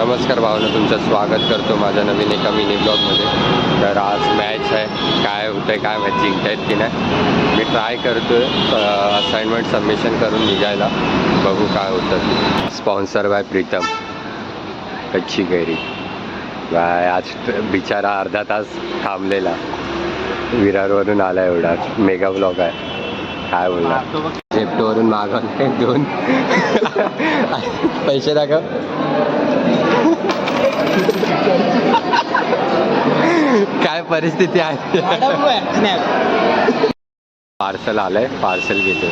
नमस्कार भावना, तुमचं स्वागत करतो माझ्या नवीन एका मिनी ब्लॉगमध्ये. तर आज मॅच आहे, काय होतं आहे काय माहिती, जिंकतायत की नाही. मी ट्राय करतो आहे असाइनमेंट सबमिशन करून निघायला, बघू काय होतं. स्पॉन्सर बाय प्रीतम कच्ची कैरी बाय. आज बिचारा अर्धा तास थांबलेला, विरारवरून आला, एवढा मेगा ब्लॉग आहे. काय बोलणार, झेप्टोवरून मागवले 2 पैसे दाखव. काय परिस्थिती आहे. पार्सल आलंय, पार्सल घेतो.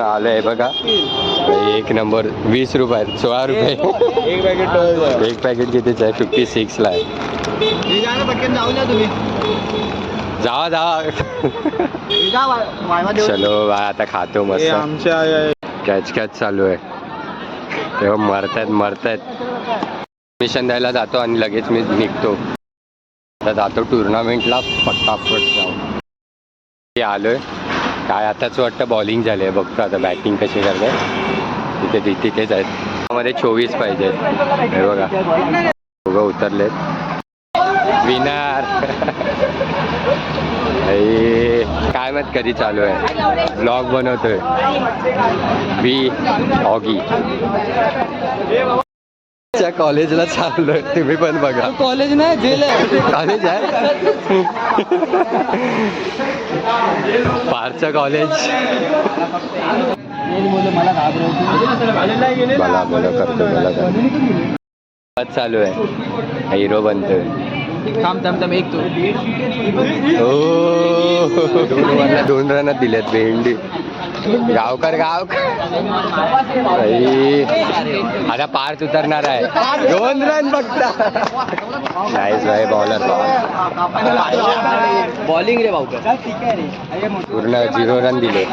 आलंय बघा, 1 नंबर. 20 रुपये, 16 रुपये एक पॅकेट कितीच आहे? 56 ला आहे. जावा चलो बाय, आता खातो मस्त. कॅच चालू आहे, तेव्हा मरतायत. मिशन द्यायला जातो आणि लगेच मी निघतो. आता जातो टुर्नामेंटला, फटाफट जाऊ. आलोय काय, आताच वाटतं बॉलिंग झाली आहे. बघतो आता बॅटिंग कशी करते. तिथेच आहेत. त्यामध्ये 24 पाहिजे. हे बघा, दोघं उतरलेत. विनर. काय माहित कधी चालू आहे, ब्लॉग बनवतोय बी ऑगी. कॉलेजला चाललोय, तुम्ही पण बघा. कॉलेज नाही, जेल आहे. कॉलेज आहे, पारचं कॉलेज. मला करतो चालू आहे, हिरो बनतोय. थांब एक तो. हो, 2 रन दिलेत. भेंडी गावकर आता पार्च उतरणार आहे. 2 रन बघता. नाईस भाई, बॉलर बॉलिंग रे भाऊ. पूर्ण 0 रन दिले.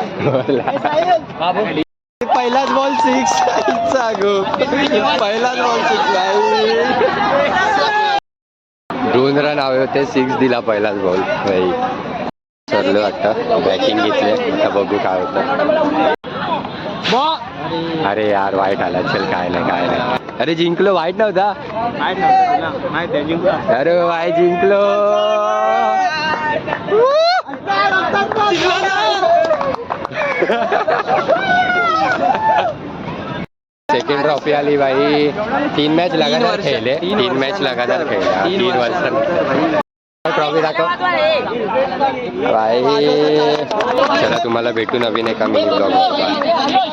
पहिलाच बॉल 6. पहिलाच बॉल 6. 2 रन हवे होते, 6 दिला पहिलाच बॉल. सरलं वाटतं, बॅटिंग घेतले. आता बघू काय होतं. अरे यार, वाईट आला. चल काय नाही. अरे जिंकलो, वाईट नव्हता. अरे वाय जिंकलो. सेकंड ट्रॉफी आली भाई. 3 मॅच लगातार खेळले. 3 मॅच लगातार खेळल्या 3 वर्षांनी. ट्रॉफी दाखव भाई. चला, तुम्हाला भेटू नवीन एका मिनी ब्लॉग.